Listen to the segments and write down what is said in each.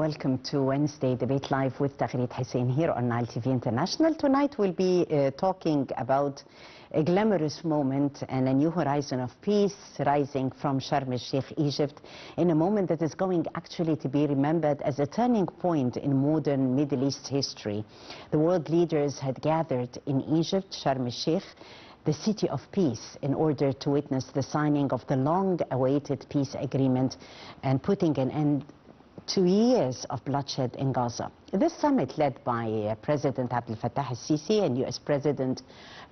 welcome to Wednesday Debate Live with Taghreed Hussein here on Nile TV International. Tonight we'll be talking about a glamorous moment and a new horizon of peace rising from Sharm el-Sheikh, Egypt, in a moment that is going actually to be remembered as a turning point in modern Middle East history. The world leaders had gathered in Egypt, Sharm el-Sheikh, the city of peace, in order to witness the signing of the long-awaited peace agreement and putting an end to years of bloodshed in Gaza. This summit, led by President Abdel Fattah al-Sisi and U.S. President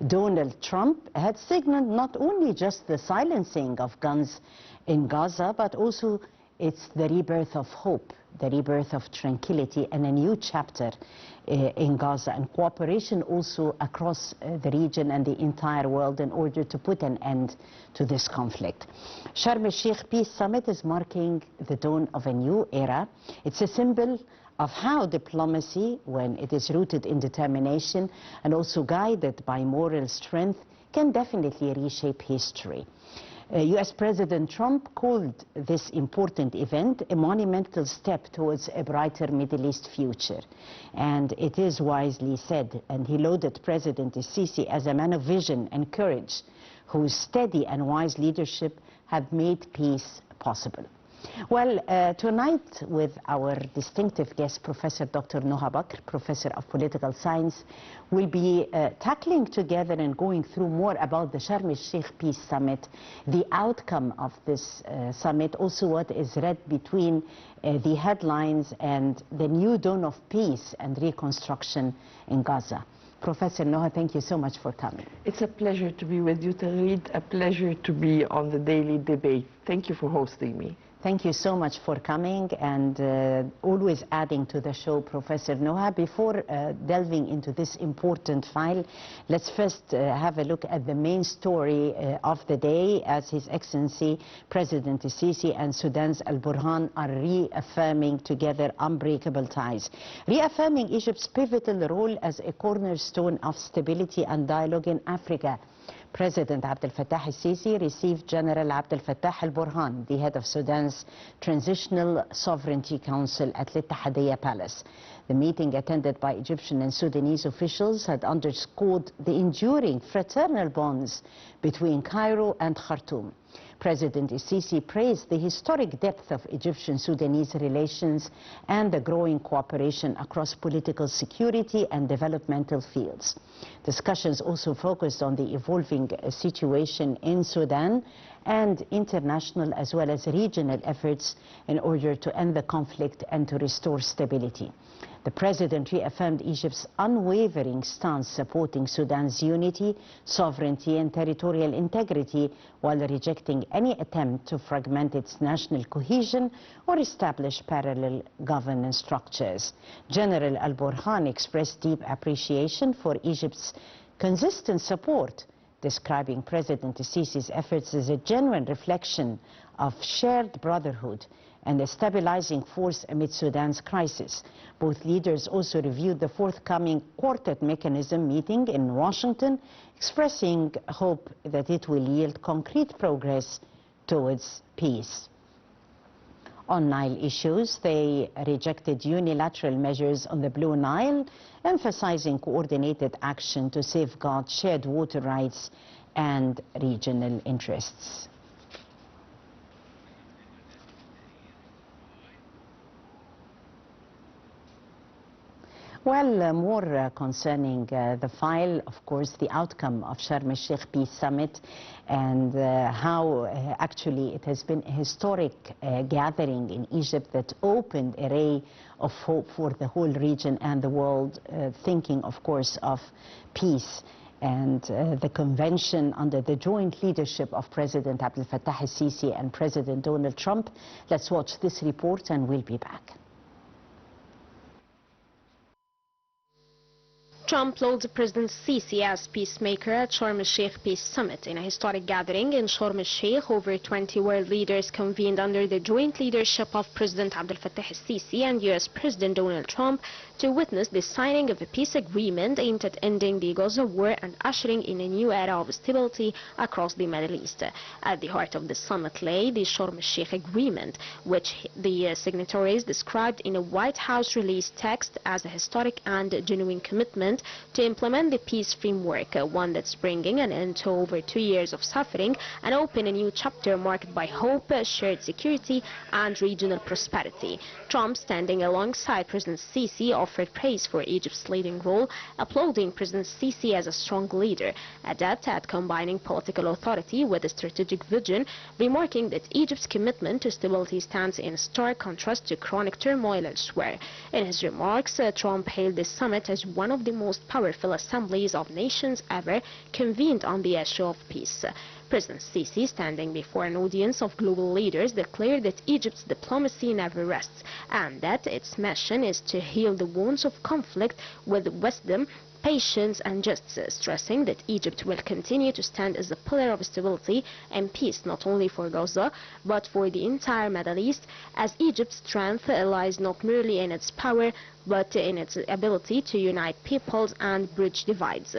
Donald Trump, had signaled not only just the silencing of guns in Gaza, but also it's the rebirth of hope, the rebirth of tranquility, and a new chapter in Gaza, and cooperation also across the region and the entire world in order to put an end to this conflict. Sharm el-Sheikh Peace Summit is marking the dawn of a new era. It's a symbol of how diplomacy, when it is rooted in determination and also guided by moral strength, can definitely reshape history. U.S. President Trump called this important event a monumental step towards a brighter Middle East future. And it is wisely said, and he lauded President al-Sisi as a man of vision and courage, whose steady and wise leadership have made peace possible. Well, tonight with our distinctive guest, Professor Dr. Noha Bakr, Professor of Political Science, we'll be tackling together and going through more about the Sharm el-Sheikh Peace Summit, the outcome of this summit, also what is read between the headlines and the new dawn of peace and reconstruction in Gaza. Professor Noha, thank you so much for coming. It's a pleasure to be with you, Taghreed, a pleasure to be on the daily debate. Thank you for hosting me. Thank you so much for coming and always adding to the show, Professor Noha. Before delving into this important file, let's first have a look at the main story of the day, as His Excellency President al-Sisi and Sudan's Al-Burhan are reaffirming together unbreakable ties, reaffirming Egypt's pivotal role as a cornerstone of stability and dialogue in Africa. President Abdel Fattah al-Sisi received General Abdel Fattah al-Burhan, the head of Sudan's Transitional Sovereignty Council, at Al-Ittihadiyya Palace. The meeting, attended by Egyptian and Sudanese officials, had underscored the enduring fraternal bonds between Cairo and Khartoum. President al-Sisi praised the historic depth of Egyptian-Sudanese relations and the growing cooperation across political, security and developmental fields. Discussions also focused on the evolving situation in Sudan and international as well as regional efforts in order to end the conflict and to restore stability. The President reaffirmed Egypt's unwavering stance supporting Sudan's unity, sovereignty and territorial integrity, while rejecting any attempt to fragment its national cohesion or establish parallel governance structures. General Al-Burhan expressed deep appreciation for Egypt's consistent support, describing President al-Sisi's efforts as a genuine reflection of shared brotherhood and a stabilizing force amid Sudan's crisis. Both leaders also reviewed the forthcoming quartet mechanism meeting in Washington, expressing hope that it will yield concrete progress towards peace. On Nile issues, they rejected unilateral measures on the Blue Nile, emphasizing coordinated action to safeguard shared water rights and regional interests. Well, more concerning the file, of course, the outcome of Sharm el-Sheikh Peace Summit and how actually it has been a historic gathering in Egypt that opened a ray of hope for the whole region and the world, thinking, of course, of peace. And the convention under the joint leadership of President Abdel Fattah al-Sisi and President Donald Trump. Let's watch this report and we'll be back. Trump lauded President Sisi as peacemaker at Sharm el-Sheikh Peace Summit. In a historic gathering in Sharm el-Sheikh, over 20 world leaders convened under the joint leadership of President Abdel Fattah el-Sisi and U.S. President Donald Trump to witness the signing of a peace agreement aimed at ending the Gaza war and ushering in a new era of stability across the Middle East. At the heart of the summit lay the Sharm el-Sheikh Agreement, which the signatories described in a White House release text as a historic and genuine commitment to implement the peace framework, one that's bringing an end to over 2 years of suffering and open a new chapter marked by hope, shared security and regional prosperity. Trump, standing alongside President Sisi, offered praise for Egypt's leading role, applauding President Sisi as a strong leader, adept at combining political authority with a strategic vision, remarking that Egypt's commitment to stability stands in stark contrast to chronic turmoil elsewhere. In his remarks, Trump hailed this summit as one of the most powerful assemblies of nations ever convened on the issue of peace. President Sisi, standing before an audience of global leaders, declared that Egypt's diplomacy never rests and that its mission is to heal the wounds of conflict with wisdom, patience and justice, stressing that Egypt will continue to stand as a pillar of stability and peace not only for Gaza but for the entire Middle East, as Egypt's strength lies not merely in its power but in its ability to unite peoples and bridge divides.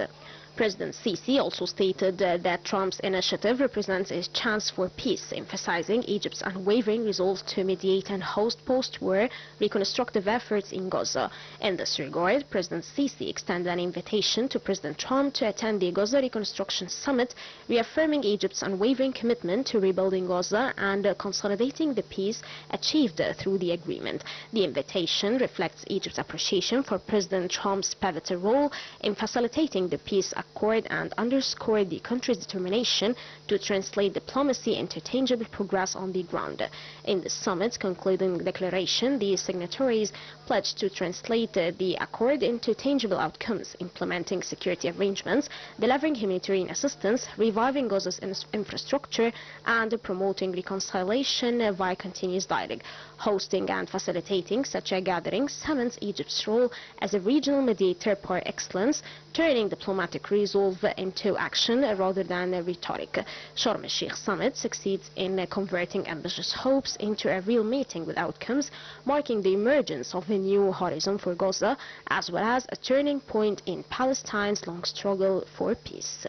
President Sisi also stated that Trump's initiative represents a chance for peace, emphasizing Egypt's unwavering resolve to mediate and host post-war reconstructive efforts in Gaza. In this regard, President Sisi extended an invitation to President Trump to attend the Gaza Reconstruction Summit, reaffirming Egypt's unwavering commitment to rebuilding Gaza and consolidating the peace achieved through the agreement. The invitation reflects Egypt's appreciation for President Trump's pivotal role in facilitating the peace accord and underscored the country's determination to translate diplomacy into tangible progress on the ground. In the summit's concluding declaration, the signatories pledged to translate the accord into tangible outcomes, implementing security arrangements, delivering humanitarian assistance, reviving Gaza's infrastructure, and promoting reconciliation via continuous dialogue. Hosting and facilitating such a gathering cements Egypt's role as a regional mediator par excellence, turning diplomatic resolve into action rather than rhetoric. Sharm el-Sheikh Summit succeeds in converting ambitious hopes into a real meeting with outcomes, marking the emergence of a new horizon for Gaza, as well as a turning point in Palestine's long struggle for peace.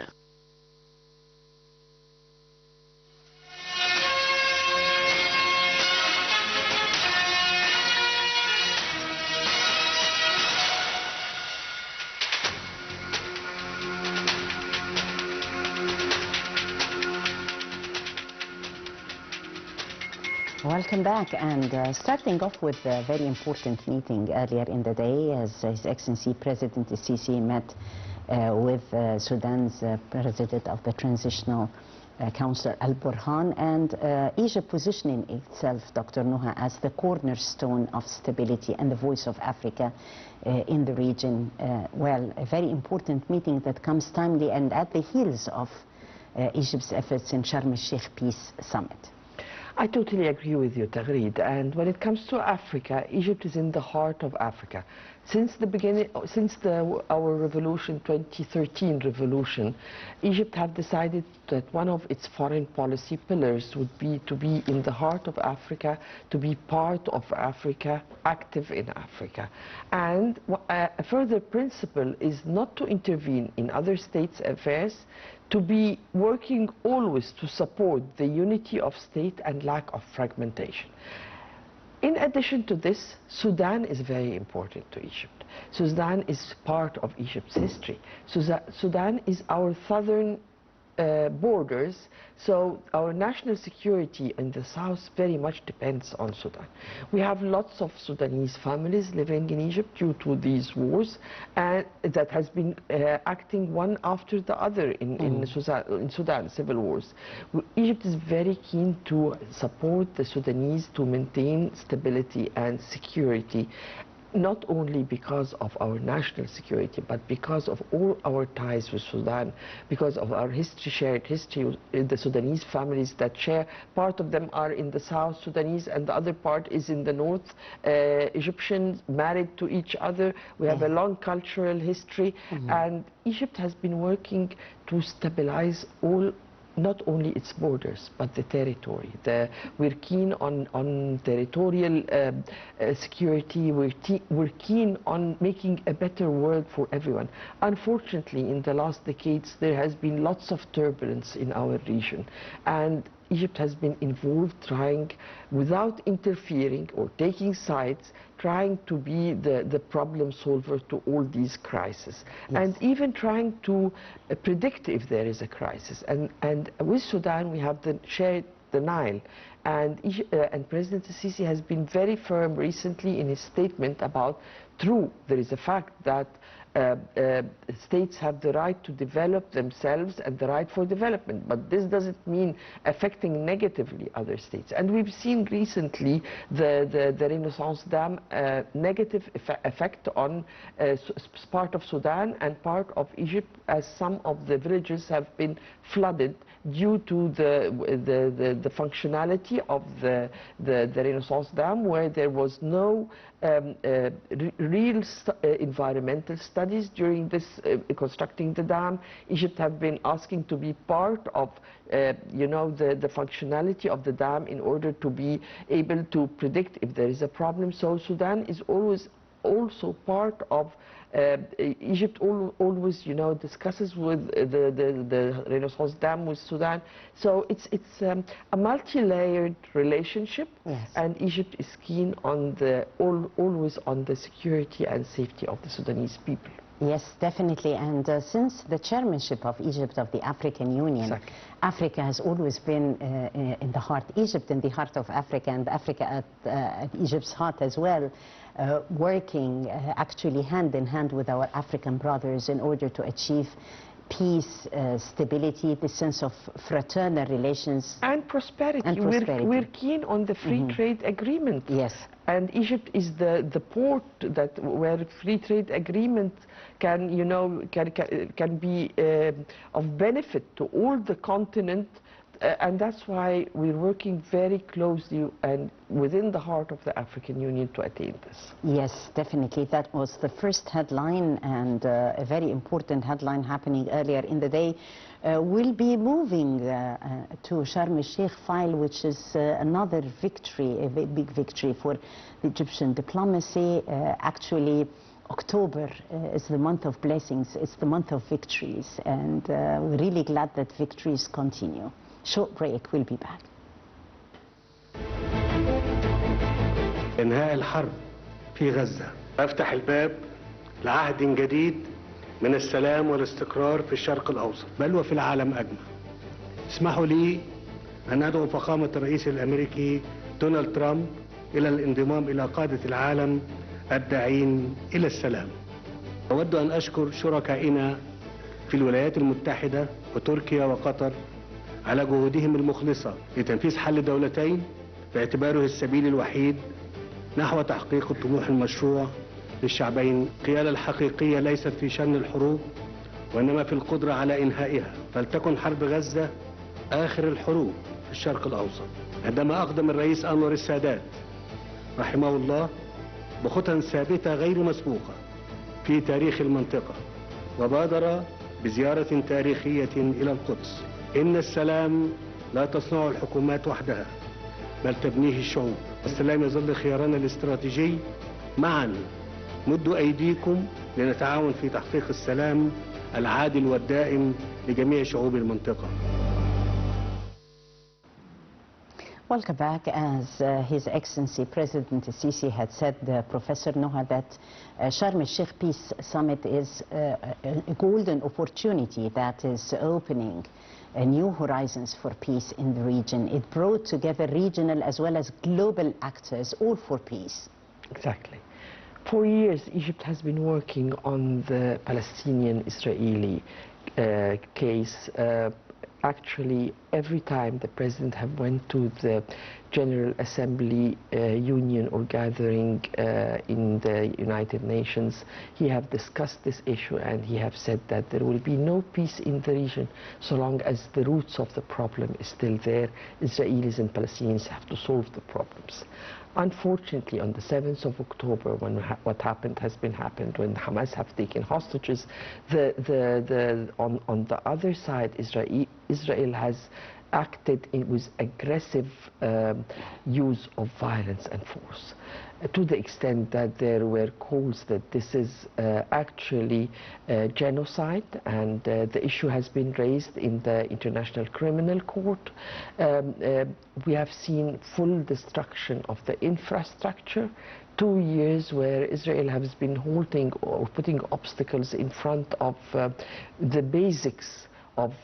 Welcome back, and starting off with a very important meeting earlier in the day, as His Excellency President Sisi met with Sudan's President of the Transitional Council Al-Burhan, and Egypt positioning itself, Dr. Noha, as the cornerstone of stability and the voice of Africa in the region. Well, a very important meeting that comes timely and at the heels of Egypt's efforts in Sharm el-Sheikh Peace Summit. I totally agree with you, Taghreed. And when it comes to Africa, Egypt is in the heart of Africa. Since the beginning, our revolution, 2013 revolution, Egypt had decided that one of its foreign policy pillars would be to be in the heart of Africa, to be part of Africa, active in Africa. And a further principle is not to intervene in other states' affairs, to be working always to support the unity of state and lack of fragmentation. In addition to this, Sudan is very important to Egypt. Sudan is part of Egypt's history. Sudan is our southern borders, so our national security in the south very much depends on Sudan. We have lots of Sudanese families living in Egypt due to these wars, and that has been acting one after the other in Sudan, civil wars. Egypt is very keen to support the Sudanese to maintain stability and security not only because of our national security, but because of all our ties with Sudan, because of our shared history, the Sudanese families that share. Part of them are in the South Sudanese and the other part is in the North. Egyptians married to each other. We have a long cultural history, and Egypt has been working to stabilize not only its borders, but the territory. We're keen on territorial security. We're keen on making a better world for everyone. Unfortunately, in the last decades, there has been lots of turbulence in our region. And Egypt has been involved trying, without interfering or taking sides, trying to be the problem solver to all these crises. And even trying to predict if there is a crisis. And with Sudan, we have shared the Nile. And President Sisi has been very firm recently in his statement about, there is a fact that states have the right to develop themselves and the right for development, but this doesn't mean affecting negatively other states. And we've seen recently the Renaissance Dam negative effect on part of Sudan and part of Egypt, as some of the villages have been flooded due to the functionality of the Renaissance Dam, where there was no real environmental studies during this constructing the dam. Egypt have been asking to be part of the functionality of the dam in order to be able to predict if there is a problem. So Sudan is always also part of Egypt always, discusses with the Renaissance Dam with Sudan. So it's a multi-layered relationship, and Egypt is keen on always on the security and safety of the Sudanese people. Yes, definitely. And since the chairmanship of Egypt of the African Union, Africa has always been in the heart, Egypt in the heart of Africa, and Africa at Egypt's heart as well, working actually hand in hand with our African brothers in order to achieve peace, stability, the sense of fraternal relations. And prosperity. We're keen on the free trade agreement. Yes. And Egypt is the port where free trade agreement can be of benefit to all the continent. And that's why we're working very closely and within the heart of the African Union to attain this. Yes, definitely. That was the first headline, and a very important headline happening earlier in the day. We'll be moving to Sharm el-Sheikh file, which is another victory, a very big victory for the Egyptian diplomacy. Actually, October is the month of blessings. It's the month of victories, and we're really glad that victories continue. Short break, we'll be back. إنهاء الحرب في غزة أفتح الباب لعهد جديد من السلام والاستقرار في الشرق الأوسط بل وفي العالم أجمع. اسمحوا لي أن أدعو فخامة الرئيس الأمريكي دونالد ترامب إلى الانضمام إلى قادة العالم الداعين إلى السلام. أود أن أشكر شركائنا في الولايات المتحدة وتركيا وقطر على جهودهم المخلصة لتنفيذ حل دولتين باعتباره السبيل الوحيد نحو تحقيق الطموح المشروع للشعبين. القيادة الحقيقية ليست في شن الحروب وإنما في القدرة على إنهائها، فلتكن حرب غزة آخر الحروب في الشرق الأوسط. عندما أقدم الرئيس أنور السادات رحمه الله بخطى ثابتة غير مسبوقة في تاريخ المنطقة وبادر بزيارة تاريخية إلى القدس. إن السلام لا تصنعه الحكومات وحدها بل تبنيه الشعوب. السلام يظل خيارنا الاستراتيجي. معا مدوا أيديكم لنتعاون في تحقيق السلام العادل والدائم لجميع شعوب المنطقة. Welcome back. As His Excellency President Sisi had said, Professor Noha, that Sharm el-Sheikh Peace Summit is a golden opportunity that is opening new horizons for peace in the region. It brought together regional as well as global actors, all for peace. Exactly. For years, Egypt has been working on the Palestinian-Israeli case. Actually, every time the president have went to General Assembly union or gathering in the United Nations, he have discussed this issue, and he have said that there will be no peace in the region so long as the roots of the problem is still there. Israelis and Palestinians have to solve the problems. Unfortunately, on the 7th of October, when what happened has been happened, when Hamas have taken hostages, on the other side, Israel has acted with aggressive use of violence and force, to the extent that there were calls that this is actually genocide, and the issue has been raised in the International Criminal Court. We have seen full destruction of the infrastructure. 2 years where Israel has been halting or putting obstacles in front of the basics of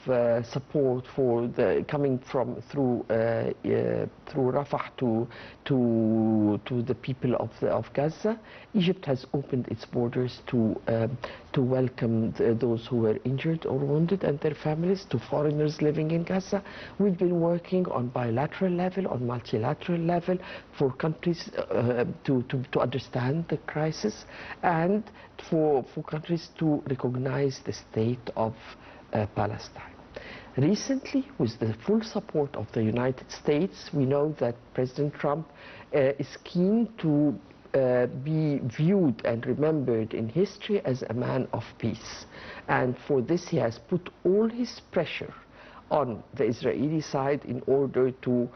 support for the coming from through Rafah to the people of Gaza. Egypt has opened its borders to welcome those who were injured or wounded and their families, to foreigners living in Gaza. We've been working on bilateral level, on multilateral level, for countries to understand the crisis, and for countries to recognize the state of Palestine. Recently, with the full support of the United States, we know that President Trump is keen to be viewed and remembered in history as a man of peace. And for this, he has put all his pressure on the Israeli side in order to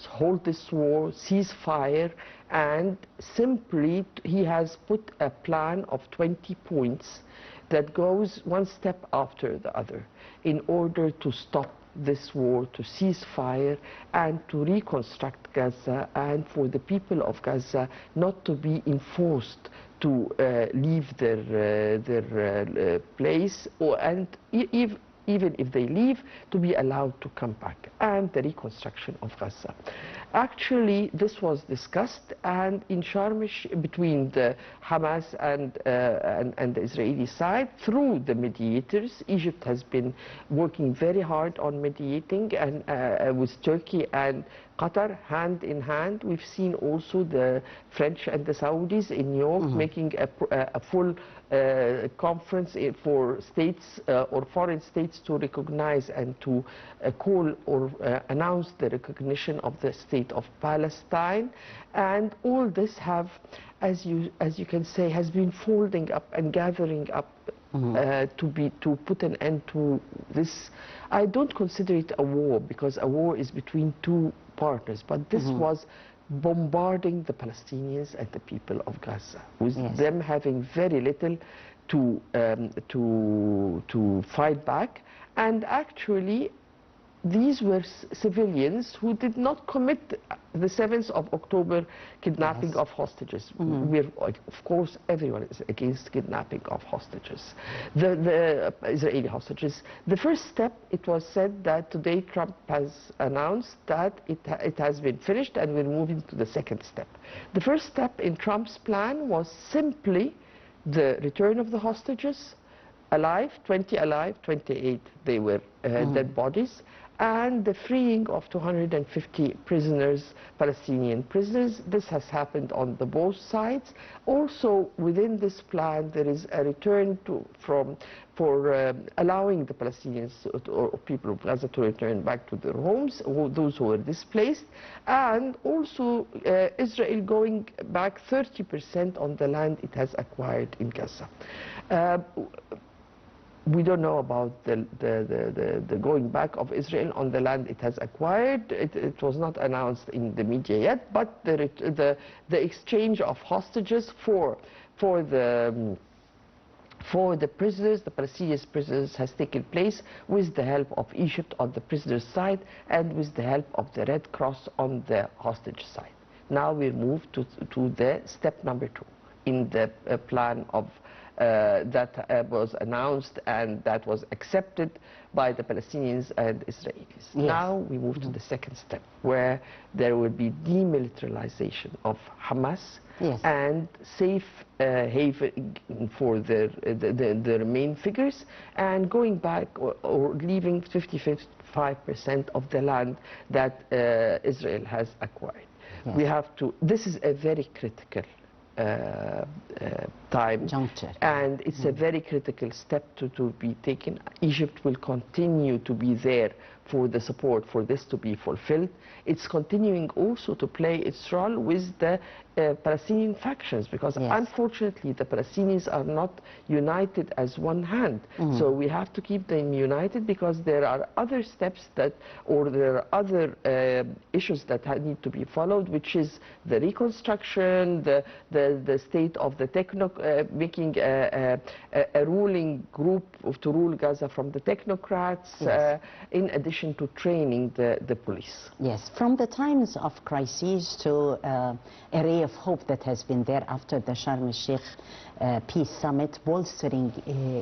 hold this war, cease fire, and simply he has put a plan of 20 points that goes one step after the other in order to stop this war, to cease fire, and to reconstruct Gaza, and for the people of Gaza not to be enforced to leave their place, even if they leave, to be allowed to come back, and the reconstruction of Gaza. Actually, this was discussed, and in Sharm between the Hamas and the Israeli side, through the mediators. Egypt has been working very hard on mediating, and with Turkey and Qatar hand in hand. We've seen also the French and the Saudis in New York making a full conference for states or foreign states to recognize and to call or announce the recognition of the state of Palestine. And all this have, as you can say, has been folding up and gathering up to put an end to this. I don't consider it a war, because a war is between two partners, but this was bombarding the Palestinians and the people of Gaza, with them having very little to fight back. And actually, these were civilians who did not commit the 7th of October kidnapping of hostages. We're, of course, everyone is against kidnapping of hostages, the Israeli hostages. The first step, it was said that today Trump has announced that it has been finished and we're moving to the second step. The first step in Trump's plan was simply the return of the hostages, alive, 20 alive, 28 they were dead bodies, and the freeing of 250 prisoners, Palestinian prisoners. This has happened on the both sides. Also, within this plan, there is a return for allowing the Palestinians or people of Gaza to return back to their homes, those who were displaced, and also Israel going back 30% on the land it has acquired in Gaza. We don't know about the going back of Israel on the land it has acquired. It was not announced in the media yet, but the exchange of hostages for the prisoners, the Palestinian prisoners, has taken place with the help of Egypt on the prisoners' side and with the help of the Red Cross on the hostage side. Now we move to the step number 2 in the plan of that was announced and that was accepted by the Palestinians and Israelis. Yes. Now we move to the second step, where there will be demilitarization of Hamas, yes, and safe haven for the main figures, and going back or leaving 55% of the land that Israel has acquired. Yes. We have to, this is a very critical time juncture, and it's a very critical step to be taken. Egypt will continue to be there for the support for this to be fulfilled. It's continuing also to play its role with the Palestinian factions, because yes, unfortunately the Palestinians are not united as one hand. So we have to keep them united, because there are other steps that, or there are other issues that need to be followed, which is the reconstruction, the state of the making a ruling group to rule Gaza from the technocrats, yes, in addition to training the police. yes. From the times of crises to a ray of hope that has been there after the Sharm el-Sheikh peace summit, bolstering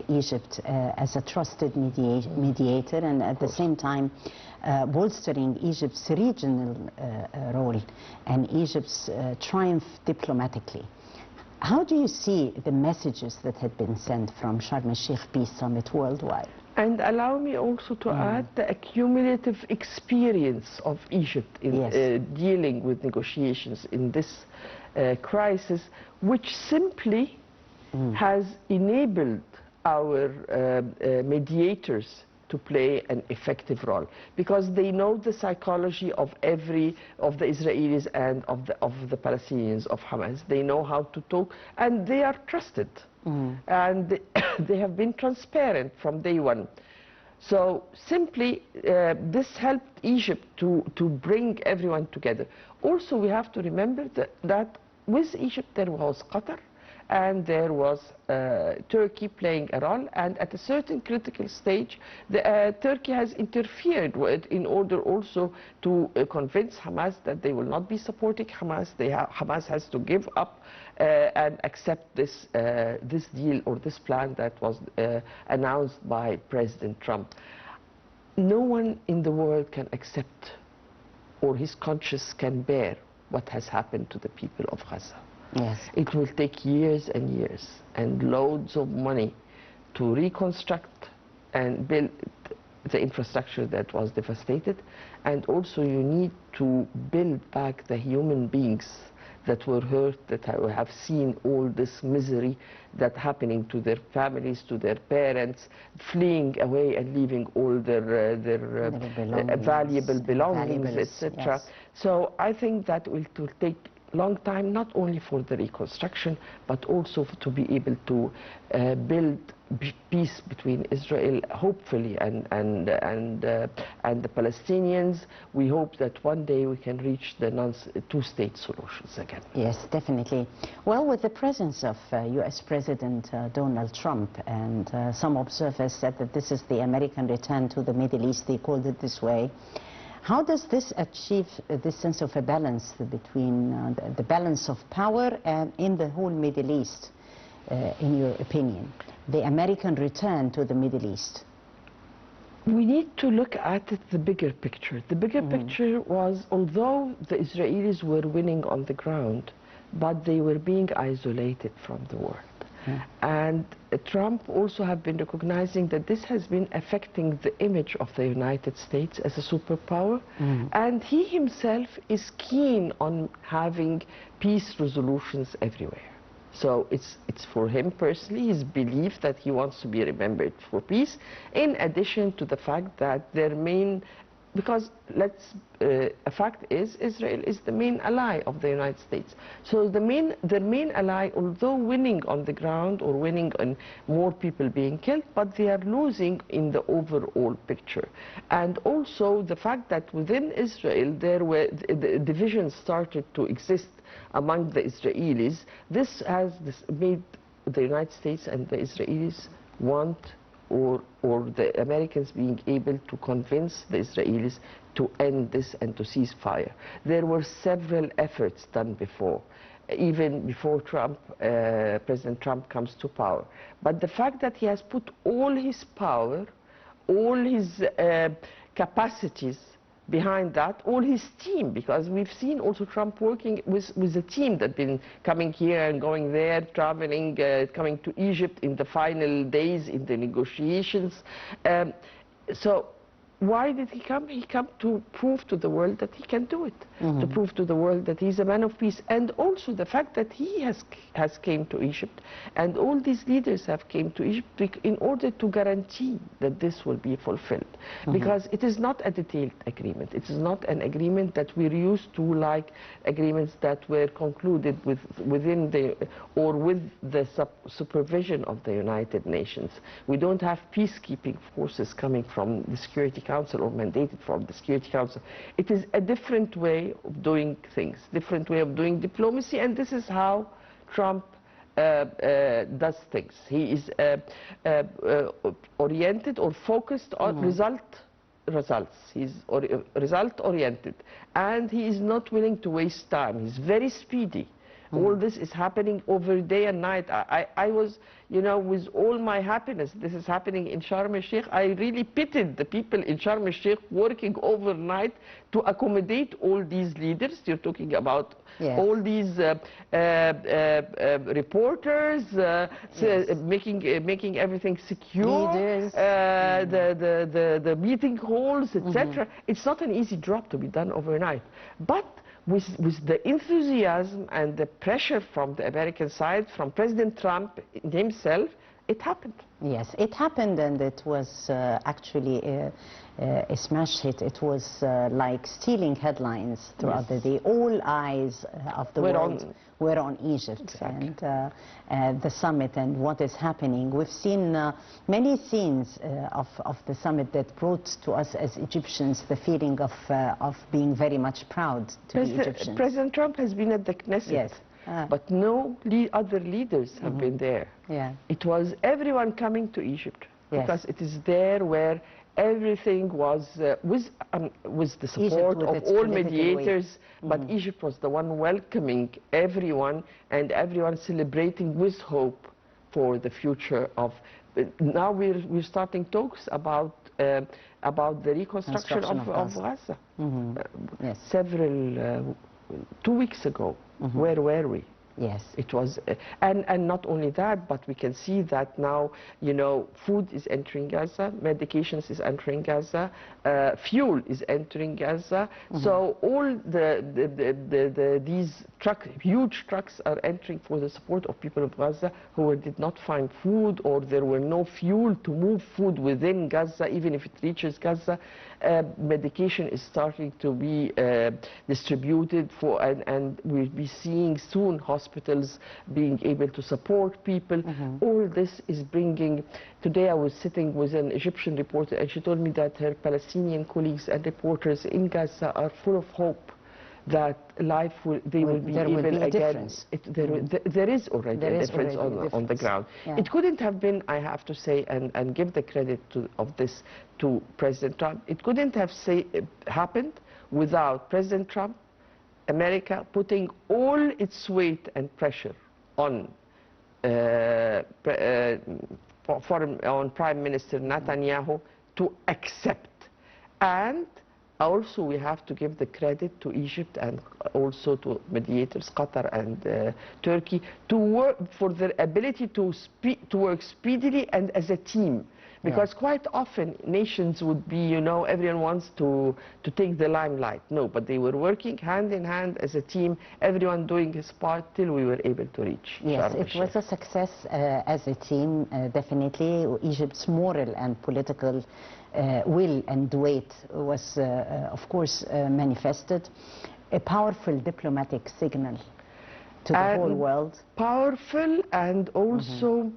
Egypt as a trusted mediator, and at the same time bolstering Egypt's regional role and Egypt's triumph diplomatically. How do you see the messages that had been sent from Sharm el-Sheikh peace summit worldwide? And allow me also to add the accumulative experience of Egypt in Yes, dealing with negotiations in this crisis, which simply has enabled our mediators to play an effective role, because they know the psychology of the Israelis and of the Palestinians, of Hamas. They know how to talk, and they are trusted. And they have been transparent from day one. So simply this helped Egypt to bring everyone together. Also, we have to remember that with Egypt there was Qatar, and there was Turkey playing a role, and at a certain critical stage Turkey has interfered in order also to convince Hamas that they will not be supporting Hamas. Hamas has to give up and accept this deal or this plan that was announced by President Trump. No one in the world can accept, or his conscience can bear, what has happened to the people of Gaza. yes, It will take years and years and loads of money to reconstruct and build the infrastructure that was devastated, and also you need to build back the human beings that were hurt, that have seen all this misery that happening to their families, to their parents, fleeing away and leaving all their valuable belongings, etc. Yes. So I think that it will take long time, not only for the reconstruction, but also to be able to build peace between Israel, hopefully, and the Palestinians. We hope that one day we can reach the two-state solutions again. yes, definitely. Well, with the presence of U.S. President Donald Trump, and some observers said that this is the American return to the Middle East, they called it this way. How does this achieve this sense of a balance between the balance of power and in the whole Middle East, in your opinion? The American return to the Middle East. We need to look at the bigger picture. The bigger picture was, although the Israelis were winning on the ground, but they were being isolated from the world. And Trump also have been recognizing that this has been affecting the image of the United States as a superpower, and he himself is keen on having peace resolutions everywhere. So it's for him personally, his belief that he wants to be remembered for peace, in addition to the fact that their main, because a fact is Israel is the main ally of the United States. So their main ally, although winning on the ground or winning on more people being killed, but they are losing in the overall picture. And also the fact that within Israel the divisions started to exist among the Israelis. This has made the United States and the Israelis want, or the Americans being able to convince the Israelis to end this and to cease fire. There were several efforts done before. even before President Trump comes to power. But the fact that he has put all his power, all his capacities behind that, all his team, because we've seen also Trump working with a team that's been coming here and going there, traveling, coming to Egypt in the final days in the negotiations. So why did he come? He came to prove to the world that he can do it, to prove to the world that he's a man of peace, and also the fact that he has came to Egypt, and all these leaders have came to Egypt in order to guarantee that this will be fulfilled. Because it is not a detailed agreement. It is not an agreement that we're used to, like agreements that were concluded within the supervision of the United Nations. We don't have peacekeeping forces coming from the Security Council or mandated from the Security Council. It is a different way of doing things, different way of doing diplomacy, and this is how Trump does things. He is oriented or focused on results. He's result-oriented, and he is not willing to waste time. He's very speedy. All this is happening over day and night. I was, you know, with all my happiness, this is happening in Sharm el-Sheikh. I really pitied the people in Sharm el-Sheikh working overnight to accommodate all these leaders. You're talking about all these reporters, making everything secure, the meeting halls, etc. It's not an easy job to be done overnight. But with the enthusiasm and the pressure from the American side, from President Trump himself, it happened. Yes, it happened, and it was actually a smash hit. It was like stealing headlines throughout the day. All eyes of the world were on Egypt and the summit and what is happening. We've seen many scenes of the summit that brought to us as Egyptians the feeling of being very much proud to be Egyptians. President Trump has been at the Knesset. But no other leaders have been there. It was everyone coming to Egypt because it is there where everything was with the support of all mediators, but Egypt was the one welcoming everyone, and everyone celebrating with hope for the future of. Now we're starting talks about the reconstruction of Gaza. Several 2 weeks ago. Where were we? Yes. It was, and not only that, but we can see that now, you know, food is entering Gaza, medications is entering Gaza, fuel is entering Gaza. So all these huge trucks are entering for the support of people of Gaza who did not find food, or there were no fuel to move food within Gaza, even if it reaches Gaza. Medication is starting to be distributed and we'll be seeing soon hospitals being able to support people. All this is bringing. Today I was sitting with an Egyptian reporter, and she told me that her Palestinian colleagues and reporters in Gaza are full of hope that life will be able again. There is already a difference on the ground. It couldn't have been, I have to say, and give the credit of this to President Trump, it couldn't have happened without President Trump, America putting all its weight and pressure on Prime Minister Netanyahu to accept. And also we have to give the credit to Egypt and also to mediators, Qatar and Turkey, to work for their ability to work speedily and as a team. Because quite often nations would be, you know, everyone wants to take the limelight. No, but they were working hand in hand as a team, everyone doing his part till we were able to reach. Yes, it was a success as a team, definitely. Egypt's moral and political will and weight was, of course, manifested. A powerful diplomatic signal to the whole world. Powerful and also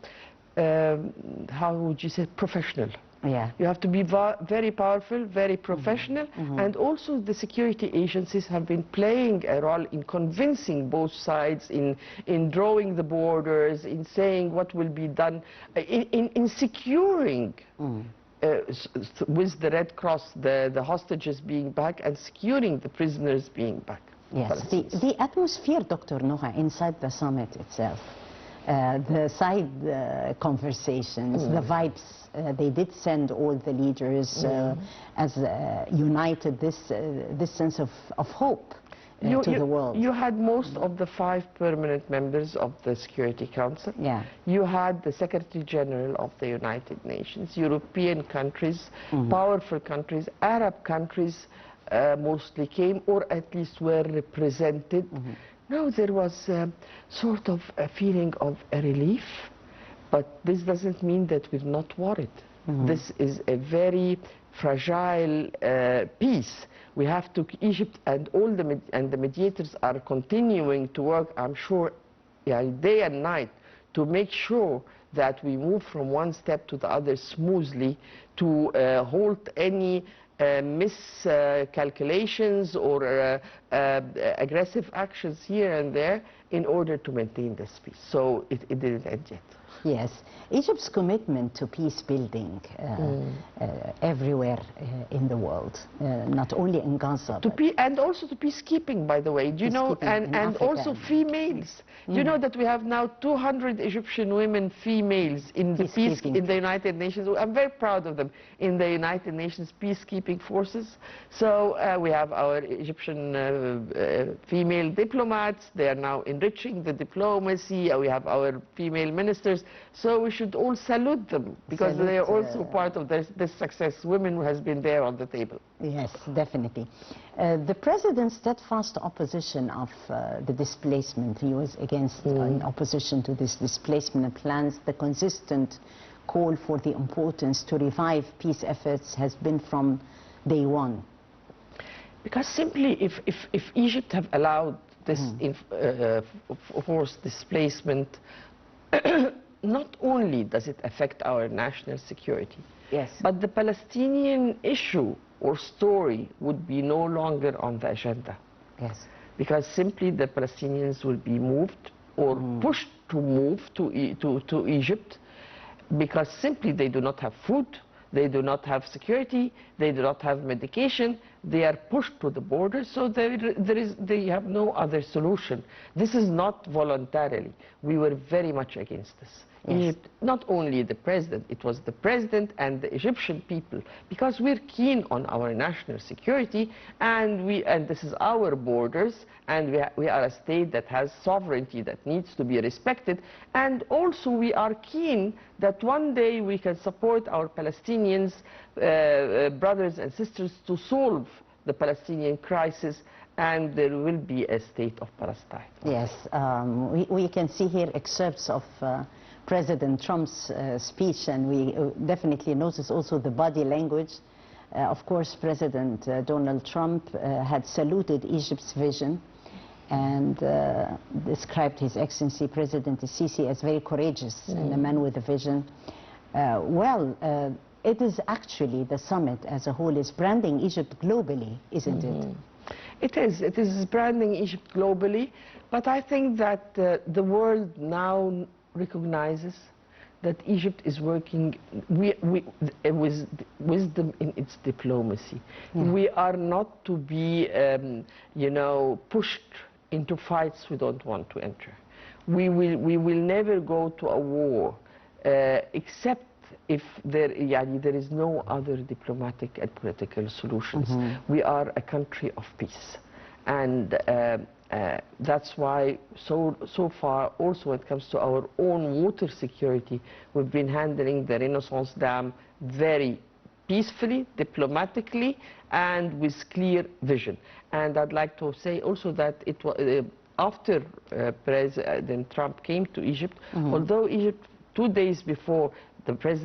how would you say, professional. You have to be very powerful, very professional, and also the security agencies have been playing a role in convincing both sides, in drawing the borders, in saying what will be done, in securing with the Red Cross the hostages being back and securing the prisoners being back. Yes, the atmosphere, Dr. Noha, inside the summit itself, the side conversations, the vibes, they did send all the leaders as united this sense of hope to the world. You had most of the 5 permanent members of the Security Council. Yeah. You had the Secretary General of the United Nations, European countries, powerful countries, Arab countries mostly came, or at least were represented. Now there was sort of a feeling of a relief, but this doesn't mean that we're not worried. This is a very fragile peace. We have to, Egypt and all the mediators are continuing to work, I'm sure, day and night, to make sure that we move from one step to the other smoothly, to halt any miscalculations or aggressive actions here and there in order to maintain this peace. So it didn't end yet. Yes, Egypt's commitment to peace building everywhere in the world, not only in Gaza. And also to peacekeeping, by the way. Do you know, and also females. You know that we have now 200 Egyptian women, females, in the in the United Nations. I'm very proud of them in the United Nations peacekeeping forces. So we have our Egyptian female diplomats. They are now enriching the diplomacy. We have our female ministers. So we should all salute them, because they are also part of this success. Women who has been there on the table. Yes, definitely. The president's steadfast opposition of the displacement, he was against, in opposition to this displacement plans, the consistent call for the importance to revive peace efforts has been from day one. Because simply if Egypt have allowed this forced displacement, not only does it affect our national security, but the Palestinian issue or story would be no longer on the agenda. Yes. Because simply the Palestinians will be moved or pushed to move to Egypt, because simply they do not have food, they do not have security, they do not have medication, they are pushed to the border, so they have no other solution. This is not voluntarily. We were very much against this. Egypt, not only the president, it was the president and the Egyptian people, because we're keen on our national security, and this is our borders, and we are a state that has sovereignty that needs to be respected, and also we are keen that one day we can support our Palestinians, brothers and sisters, to solve the Palestinian crisis, and there will be a state of Palestine. Yes, we can see here excerpts of President Trump's speech, and we definitely notice also the body language. Of course, President Donald Trump had saluted Egypt's vision and described His Excellency President Sisi as very courageous and a man with a vision. It is actually, the summit as a whole is branding Egypt globally, isn't it? It is. It is branding Egypt globally, but I think that the world now recognizes that Egypt is working with wisdom in its diplomacy. We are not to be, pushed into fights we don't want to enter. We will never go to a war except if there is no other diplomatic and political solutions. We are a country of peace, and that's why so far also when it comes to our own water security, we've been handling the Renaissance Dam very peacefully, diplomatically, and with clear vision. And I'd like to say also that it was after President Trump came to Egypt, although Egypt 2 days before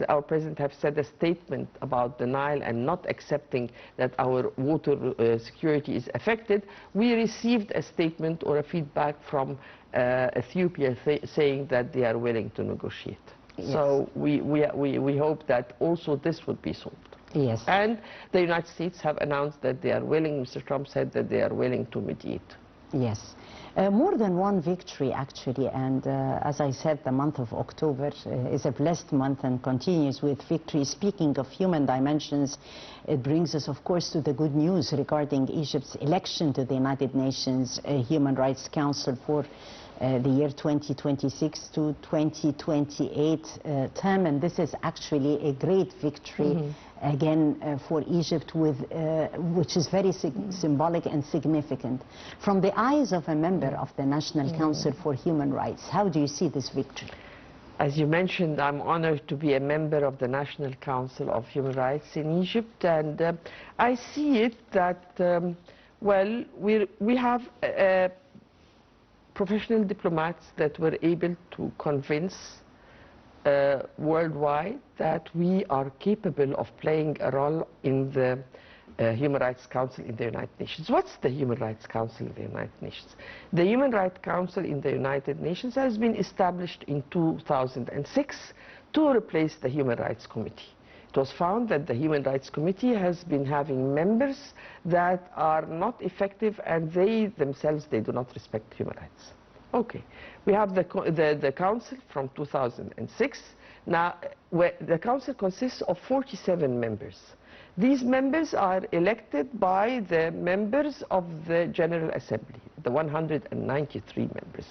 our president have said a statement about the Nile and not accepting that our water security is affected, we received a statement or a feedback from Ethiopia saying that they are willing to negotiate. Yes. So we hope that also this would be solved. Yes. And the United States have announced that they are willing, Mr. Trump said that they are willing to mediate. Yes. More than one victory, actually, and as I said, the month of October is a blessed month and continues with victory. Speaking of human dimensions, it brings us, of course, to the good news regarding Egypt's election to the United Nations Human Rights Council for the year 2026 to 2028 term, and this is actually a great victory again for Egypt, which is very symbolic and significant. From the eyes of a member of the National Council for Human Rights, how do you see this victory? As you mentioned, I'm honored to be a member of the National Council of Human Rights in Egypt, and I see it that, well, we have professional diplomats that were able to convince worldwide that we are capable of playing a role in the Human Rights Council in the United Nations. What's the Human Rights Council in the United Nations? The Human Rights Council in the United Nations has been established in 2006 to replace the Human Rights Committee. It was found that the Human Rights Committee has been having members that are not effective, and they themselves, they do not respect human rights. Okay, we have the council from 2006. Now, the council consists of 47 members. These members are elected by the members of the General Assembly, the 193 members.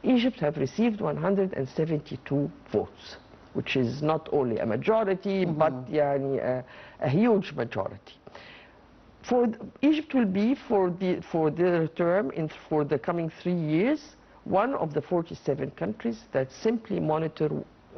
Egypt have received 172 votes, which is not only a majority, but a huge majority. Egypt will be, for their term, for the coming 3 years, one of the 47 countries that simply monitor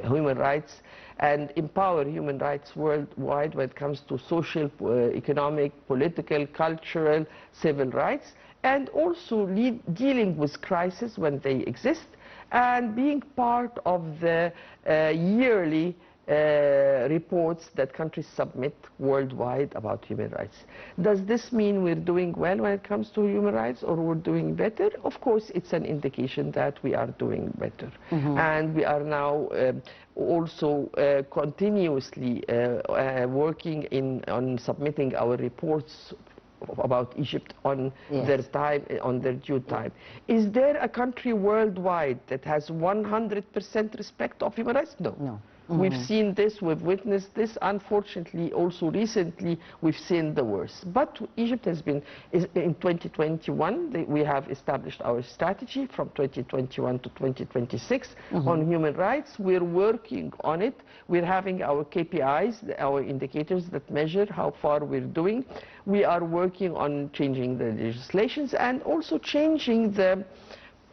human rights and empower human rights worldwide when it comes to social, economic, political, cultural, civil rights, and also dealing with crises when they exist, and being part of the yearly reports that countries submit worldwide about human rights. Does this mean we're doing well when it comes to human rights, or we're doing better? Of course, it's an indication that we are doing better. And we are now also continuously working on submitting our reports about Egypt on their time, on their due time. Is there a country worldwide that has 100% respect of human rights? No. No. We've seen this, we've witnessed this. Unfortunately, also recently, we've seen the worst. But Egypt has been, in 2021, we have established our strategy from 2021 to 2026 on human rights. We're working on it. We're having our KPIs, our indicators that measure how far we're doing. We are working on changing the legislations and also changing the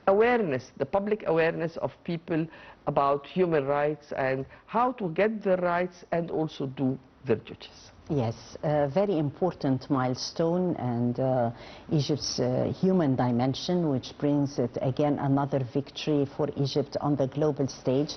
awareness, the public awareness of people about human rights and how to get their rights and also do their duties. Yes, a very important milestone, and Egypt's human dimension, which brings it again another victory for Egypt on the global stage.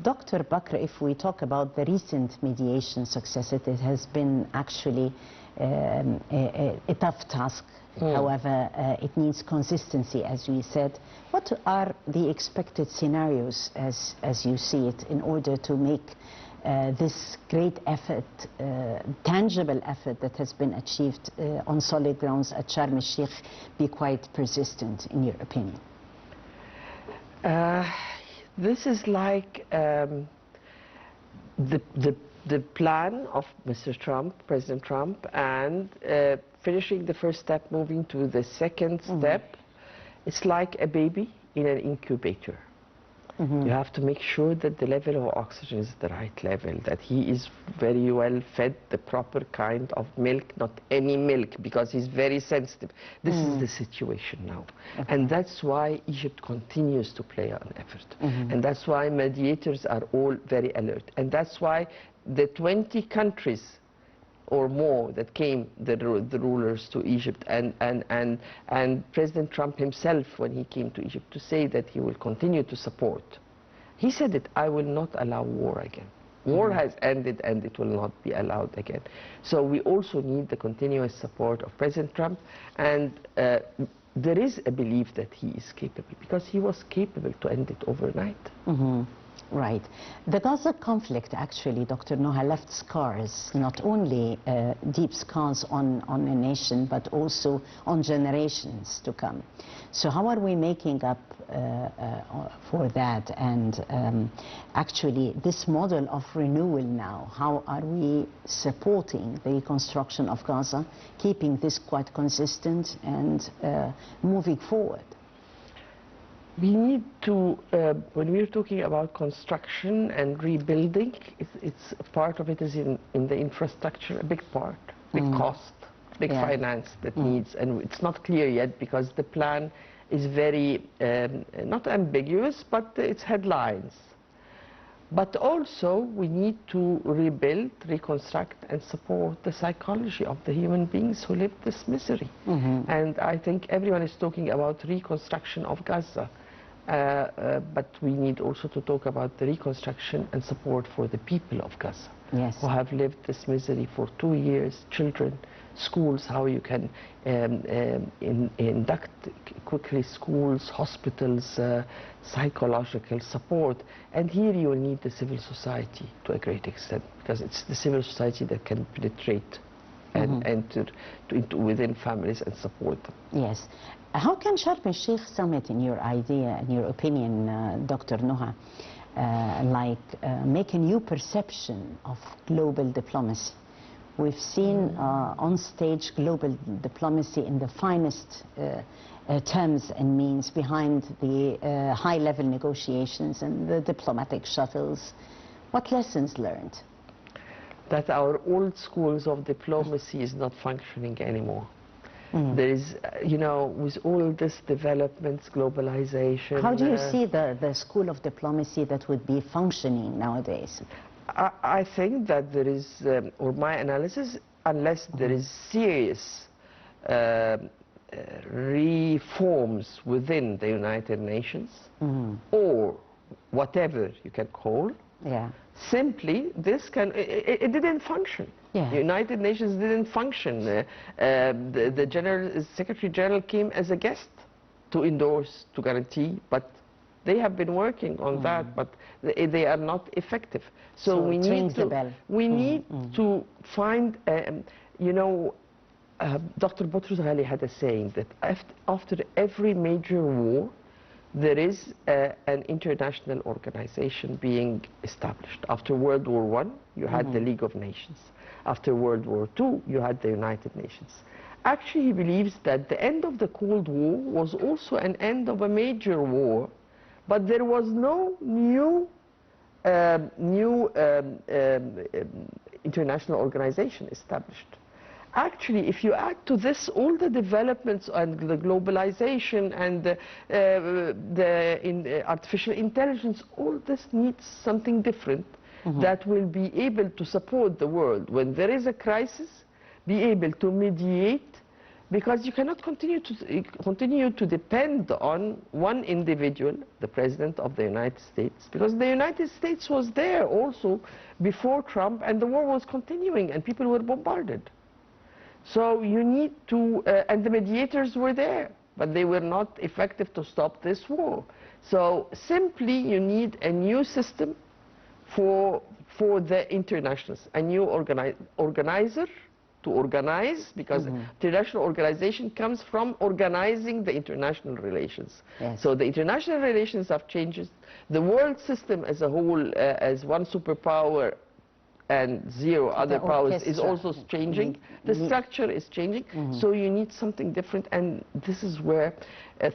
Dr. Bakr, if we talk about the recent mediation success, it has been actually a tough task. However, it needs consistency, as we said. What are the expected scenarios, as you see it, in order to make this great effort, tangible effort that has been achieved on solid grounds at Sharm el-Sheikh be quite persistent, in your opinion? This is like the plan of Mr. Trump, President Trump, and finishing the first step, moving to the second step. It's like a baby in an incubator. You have to make sure that the level of oxygen is the right level, that he is very well fed the proper kind of milk, not any milk, because he's very sensitive. This is the situation now. And that's why Egypt continues to play an effort. And that's why mediators are all very alert. And that's why the 20 countries or more that came, the rulers to Egypt, and President Trump himself, when he came to Egypt, to say that he will continue to support. He said that I will not allow war again. War has ended and it will not be allowed again. So we also need the continuous support of President Trump, and there is a belief that he is capable, because he was capable to end it overnight. Right. The Gaza conflict actually, Dr. Noha, left scars, not only deep scars on a nation, but also on generations to come. So how are we making up for that? And actually, this model of renewal now, how are we supporting the reconstruction of Gaza, keeping this quite consistent and moving forward? We need to, when we're talking about construction and rebuilding, it's part of it is in the infrastructure, a big part, big cost, big finance that needs, and it's not clear yet because the plan is very, not ambiguous, but it's headlines. But also we need to rebuild, reconstruct and support the psychology of the human beings who live this misery. And I think everyone is talking about reconstruction of Gaza. But we need also to talk about the reconstruction and support for the people of Gaza, who have lived this misery for 2 years, children, schools, how you can induct quickly schools, hospitals, psychological support. And here you will need the civil society to a great extent, because it's the civil society that can penetrate and enter within families and support them. Yes. How can Sharm el-Sheikh summit, in your idea, in your opinion, Dr. Noha, make a new perception of global diplomacy? We've seen on stage global diplomacy in the finest terms and means behind the high-level negotiations and the diplomatic shuttles. What lessons learned? That our old schools of diplomacy is not functioning anymore. There is, you know, with all this developments, globalization... How do you see the school of diplomacy that would be functioning nowadays? I think that there is, or my analysis, unless there is serious reforms within the United Nations, or whatever you can call, simply this can, it didn't function. The United Nations didn't function. The Secretary General came as a guest to endorse, to guarantee, but they have been working on that, but they are not effective. So we need to find, you know, Dr. Boutros Ghali had a saying that after every major war, there is an international organization being established. After World War I, you had the League of Nations. After World War II, you had the United Nations. Actually, he believes that the end of the Cold War was also an end of a major war, but there was no new international organization established. Actually, if you add to this all the developments and the globalization and the artificial intelligence, all this needs something different that will be able to support the world when there is a crisis, be able to mediate, because you cannot continue to depend on one individual, the President of the United States, because the United States was there also before Trump, and the war was continuing and people were bombarded. So you need to, and the mediators were there, but they were not effective to stop this war. So simply you need a new system for the internationals, a new organizer to organize, because international organization comes from organizing the international relations. So the international relations have changed. The world system as a whole, as one superpower and zero other powers, is also changing. The structure is changing. So you need something different, and this is where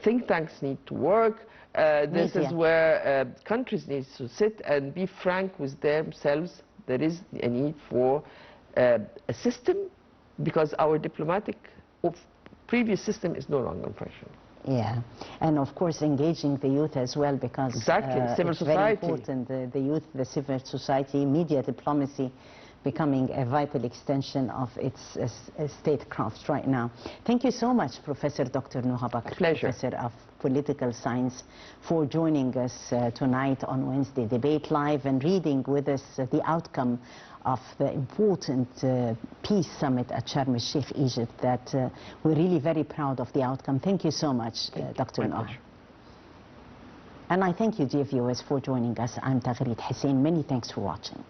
think tanks need to work. This is where countries need to sit and be frank with themselves. There is a need for a system, because our diplomatic previous system is no longer functioning. Yeah, and of course engaging the youth as well, because civil it's society. very important, the youth, the civil society, media diplomacy becoming a vital extension of its statecraft right now. Thank you so much, Professor Dr. Noha Bakr, Professor of Political Science, for joining us tonight on Wednesday Debate Live and reading with us the outcome of the important peace summit at Sharm el-Sheikh, Egypt, that we're really very proud of the outcome. Thank you so much, Dr. Noha. And I thank you, dear viewers, for joining us. I'm Taghreed Hussein. Many thanks for watching.